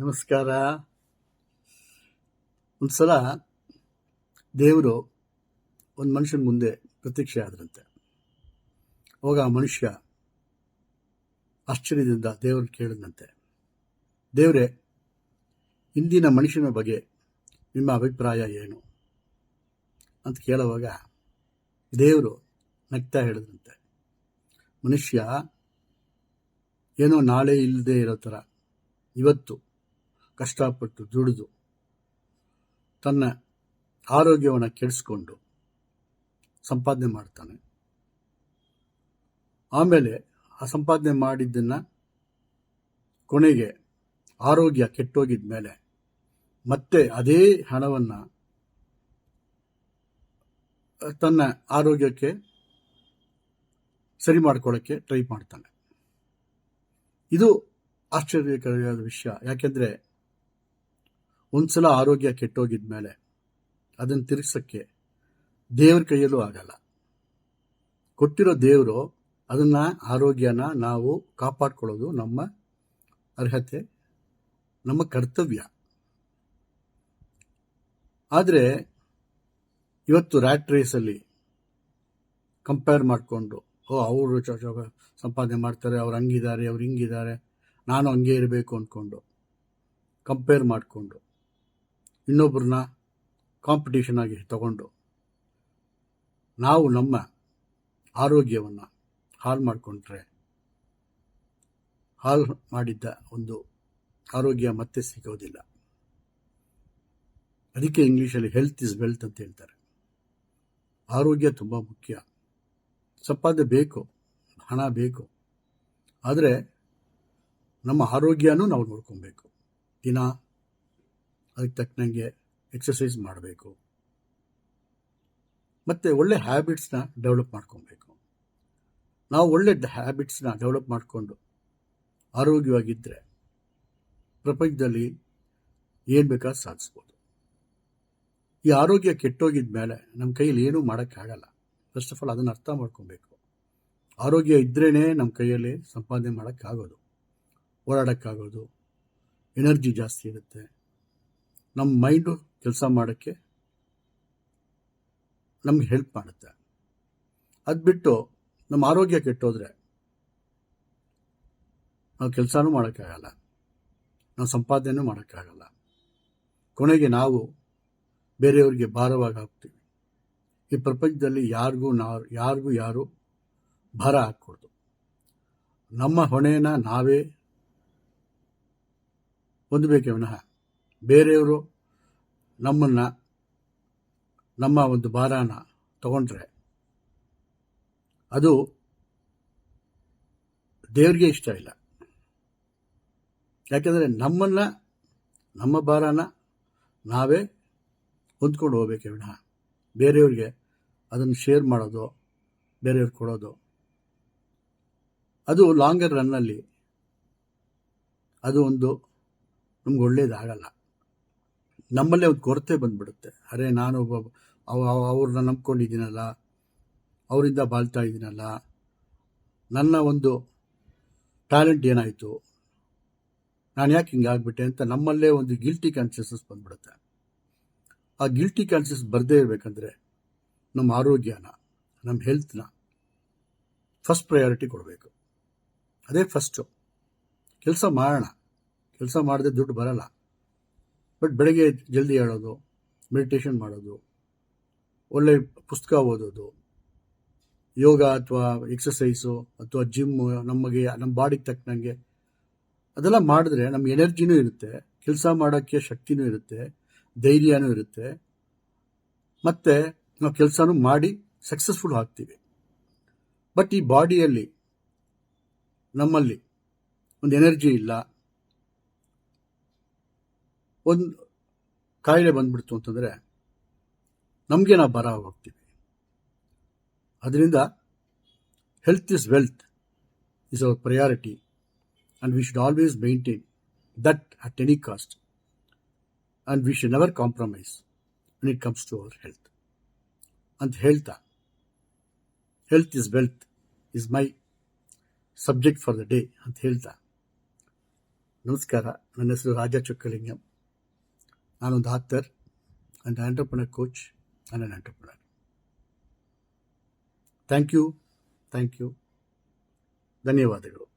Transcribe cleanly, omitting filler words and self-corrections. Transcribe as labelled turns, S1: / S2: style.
S1: ನಮಸ್ಕಾರ. ಒಂದು ಸಲ ದೇವರು ಒಂದು ಮನುಷ್ಯನ ಮುಂದೆ ಪ್ರತ್ಯಕ್ಷ ಆದ್ರಂತೆ. ಅವಾಗ ಆ ಮನುಷ್ಯ ಆಶ್ಚರ್ಯದಿಂದ ದೇವ್ರನ್ನ ಕೇಳಿದಂತೆ, ದೇವರೇ, ಇಂದಿನ ಮನುಷ್ಯನ ಬಗ್ಗೆ ನಿಮ್ಮ ಅಭಿಪ್ರಾಯ ಏನು ಅಂತ ಕೇಳುವಾಗ ದೇವರು ನಗ್ತಾ ಹೇಳಿದಂತೆ, ಮನುಷ್ಯ ಏನೋ ನಾಳೆ ಇಲ್ಲದೆ ಇರೋ ಥರ ಇವತ್ತು ಕಷ್ಟಪಟ್ಟು ದುಡಿದು ತನ್ನ ಆರೋಗ್ಯವನ್ನು ಕೆಡಿಸ್ಕೊಂಡು ಸಂಪಾದನೆ ಮಾಡ್ತಾನೆ. ಆಮೇಲೆ ಆ ಸಂಪಾದನೆ ಮಾಡಿದ್ದನ್ನು ಕೊನೆಗೆ ಆರೋಗ್ಯ ಕೆಟ್ಟೋಗಿದ ಮೇಲೆ ಮತ್ತೆ ಅದೇ ಹಣವನ್ನು ತನ್ನ ಆರೋಗ್ಯಕ್ಕೆ ಸರಿ ಮಾಡ್ಕೊಳ್ಳೋಕ್ಕೆ ಟ್ರೈ ಮಾಡ್ತಾನೆ. ಇದು ಆಶ್ಚರ್ಯಕರವಾದ ವಿಷಯ. ಯಾಕೆಂದರೆ ಒಂದ್ಸಲ ಆರೋಗ್ಯ ಕೆಟ್ಟೋಗಿದ ಮೇಲೆ ಅದನ್ನು ತಿರುಗಿಸೋಕ್ಕೆ ದೇವ್ರ ಕೈಯಲ್ಲೂ ಆಗಲ್ಲ. ಕೊಟ್ಟಿರೋ ದೇವರು ಅದನ್ನು ಆರೋಗ್ಯನ ನಾವು ಕಾಪಾಡ್ಕೊಳ್ಳೋದು ನಮ್ಮ ಅರ್ಹತೆ, ನಮ್ಮ ಕರ್ತವ್ಯ. ಆದರೆ ಇವತ್ತು ರ್ಯಾಟ್ ರೇಸಲ್ಲಿ ಕಂಪೇರ್ ಮಾಡಿಕೊಂಡು, ಅವರು ಸಂಪಾದನೆ ಮಾಡ್ತಾರೆ, ಅವ್ರು ಹಂಗಿದ್ದಾರೆ, ಅವ್ರು ಹಿಂಗಿದ್ದಾರೆ, ನಾನು ಹಂಗೆ ಇರಬೇಕು ಅಂದ್ಕೊಂಡು ಕಂಪೇರ್ ಮಾಡಿಕೊಂಡು ಇನ್ನೊಬ್ಬರನ್ನ ಕಾಂಪಿಟೇಷನ್ ಆಗಿ ತಗೊಂಡು ನಾವು ನಮ್ಮ ಆರೋಗ್ಯವನ್ನು ಹಾಳು ಮಾಡಿಕೊಂಡ್ರೆ ಹಾಳು ಮಾಡಿದ್ದ ಒಂದು ಆರೋಗ್ಯ ಮತ್ತೆ ಸಿಗೋದಿಲ್ಲ. ಅದಕ್ಕೆ ಇಂಗ್ಲೀಷಲ್ಲಿ ಹೆಲ್ತ್ ಇಸ್ ವೆಲ್ತ್ ಅಂತ ಹೇಳ್ತಾರೆ. ಆರೋಗ್ಯ ತುಂಬ ಮುಖ್ಯ. ಸಂಪಾದನೆ ಬೇಕು, ಹಣ ಬೇಕು, ಆದರೆ ನಮ್ಮ ಆರೋಗ್ಯನೂ ನಾವು ನೋಡ್ಕೊಬೇಕು. ದಿನ ಅದಕ್ಕೆ ತಕ್ಕನಂಗೆ ಎಕ್ಸಸೈಸ್ ಮಾಡಬೇಕು, ಮತ್ತು ಒಳ್ಳೆ ಹ್ಯಾಬಿಟ್ಸ್ನ ಡೆವಲಪ್ ಮಾಡ್ಕೊಬೇಕು. ನಾವು ಒಳ್ಳೆ ಹ್ಯಾಬಿಟ್ಸ್ನ ಡೆವಲಪ್ ಮಾಡಿಕೊಂಡು ಆರೋಗ್ಯವಾಗಿದ್ದರೆ ಪ್ರಪಂಚದಲ್ಲಿ ಏನು ಬೇಕಾದ್ರೂ ಸಾಧಿಸ್ಬೋದು. ಈ ಆರೋಗ್ಯ ಕೆಟ್ಟೋಗಿದ ಮೇಲೆ ನಮ್ಮ ಕೈಯಲ್ಲಿ ಏನೂ ಮಾಡೋಕ್ಕಾಗಲ್ಲ. ಫಸ್ಟ್ ಆಫ್ ಆಲ್ ಅದನ್ನು ಅರ್ಥ ಮಾಡ್ಕೊಬೇಕು. ಆರೋಗ್ಯ ಇದ್ರೇ ನಮ್ಮ ಕೈಯಲ್ಲಿ ಸಂಪಾದನೆ ಮಾಡೋಕ್ಕಾಗೋದು, ಓಡಾಡೋಕ್ಕಾಗೋದು, ಎನರ್ಜಿ ಜಾಸ್ತಿ ಇರುತ್ತೆ, ನಮ್ಮ ಮೈಂಡು ಕೆಲಸ ಮಾಡೋಕ್ಕೆ ನಮ್ಗೆ ಹೆಲ್ಪ್ ಮಾಡುತ್ತೆ. ಅದು ಬಿಟ್ಟು ನಮ್ಮ ಆರೋಗ್ಯ ಕೆಟ್ಟೋದ್ರೆ ನಾವು ಕೆಲಸನೂ ಮಾಡೋಕ್ಕಾಗಲ್ಲ, ನಾವು ಸಂಪಾದನೆಯೂ ಮಾಡೋಕ್ಕಾಗಲ್ಲ. ಕೊನೆಗೆ ನಾವು ಬೇರೆಯವ್ರಿಗೆ ಭಾರವಾಗಿ ಹಾಕ್ತೀವಿ. ಈ ಪ್ರಪಂಚದಲ್ಲಿ ಯಾರಿಗೂ ಯಾರು ಭಾರ ಹಾಕ್ಕೊಡ್ದು. ನಮ್ಮ ಹೊಣೆನ ನಾವೇ ಹೊಂದಬೇಕೇ ವಿನಃ ಬೇರೆಯವರು ನಮ್ಮ ಒಂದು ಭಾರನ ತಗೊಂಡ್ರೆ ಅದು ದೇವ್ರಿಗೆ ಇಷ್ಟ ಇಲ್ಲ. ಯಾಕೆಂದರೆ ನಮ್ಮ ಭಾರನ ನಾವೇ ಹೊಂದ್ಕೊಂಡು ಹೋಗ್ಬೇಕೇ ವಿನಃ ಬೇರೆಯವ್ರಿಗೆ ಅದನ್ನು ಶೇರ್ ಮಾಡೋದು, ಬೇರೆಯವ್ರಿಗೆ ಕೊಡೋದು, ಅದು ಲಾಂಗರ್ ರನ್ನಲ್ಲಿ ಅದು ಒಂದು ನಮ್ಗೆ ಒಳ್ಳೇದಾಗಲ್ಲ. ನಮ್ಮಲ್ಲೇ ಒಂದು ಕೊರತೆ ಬಂದ್ಬಿಡುತ್ತೆ. ಅರೆ, ನಾನು ಅವ್ರನ್ನ ನಂಬ್ಕೊಂಡಿದ್ದೀನಲ್ಲ, ಅವರಿಂದ ಬಾಳ್ತಾ ಇದ್ದೀನಲ್ಲ, ನನ್ನ ಒಂದು ಟ್ಯಾಲೆಂಟ್ ಏನಾಯಿತು, ನಾನು ಯಾಕೆ ಹಿಂಗಾಗ್ಬಿಟ್ಟೆ ಅಂತ ನಮ್ಮಲ್ಲೇ ಒಂದು ಗಿಲ್ಟಿ ಕಾನ್ಷಿಯಸ್ನೆಸ್ ಬಂದ್ಬಿಡುತ್ತೆ. ಆ ಗಿಲ್ಟಿ ಕಾನ್ಷಿಯಸ್ ಬರದೇ ಇರಬೇಕಂದ್ರೆ ನಮ್ಮ ಆರೋಗ್ಯನ, ನಮ್ಮ ಹೆಲ್ತ್ನ ಫಸ್ಟ್ ಪ್ರಯಾರಿಟಿ ಕೊಡಬೇಕು. ಅದೇ ಫಸ್ಟು. ಕೆಲಸ ಮಾಡೋಣ, ಕೆಲಸ ಮಾಡದೆ ದುಡ್ಡು ಬರಲ್ಲ. ಬಟ್ ಬೆಳಗ್ಗೆ ಜಲ್ದಿ ಹೇಳೋದು, ಮೆಡಿಟೇಷನ್ ಮಾಡೋದು, ಒಳ್ಳೆ ಪುಸ್ತಕ ಓದೋದು, ಯೋಗ ಅಥವಾ ಎಕ್ಸಸೈಸು ಅಥವಾ ಜಿಮ್ಮು, ನಮ್ಮ ಬಾಡಿಗೆ ತಕ್ಕನಂಗೆ ಅದೆಲ್ಲ ಮಾಡಿದ್ರೆ ನಮ್ಗೆ ಎನರ್ಜಿನೂ ಇರುತ್ತೆ, ಕೆಲಸ ಮಾಡೋಕ್ಕೆ ಶಕ್ತಿನೂ ಇರುತ್ತೆ, ಧೈರ್ಯನೂ ಇರುತ್ತೆ, ಮತ್ತು ನಾವು ಕೆಲಸನೂ ಮಾಡಿ ಸಕ್ಸಸ್ಫುಲ್ ಆಗ್ತೀವಿ. ಬಟ್ ಈ ಬಾಡಿಯಲ್ಲಿ ನಮ್ಮಲ್ಲಿ ಒಂದು ಎನರ್ಜಿ ಇಲ್ಲ, ಒಂದು ಕಾಯಿಲೆ ಬಂದ್ಬಿಡ್ತು ಅಂತಂದರೆ ನಮಗೆ ನಾವು ಭಾರ ಹೋಗ್ತೀವಿ. ಅದರಿಂದ health is wealth is our priority, and we should always maintain that at any cost, and we should never compromise when it comes to our health. And health is wealth is my subject for the day ಅಂತ ಹೇಳ್ತಾ ನಮಸ್ಕಾರ. ನನ್ನ ಹೆಸರು ರಾಜ ಚೊಕ್ಕಲಿಂಗಂ. ನಾನೊಂದು author and entrepreneur coach and an entrepreneur. Thank you. ಧನ್ಯವಾದಗಳು.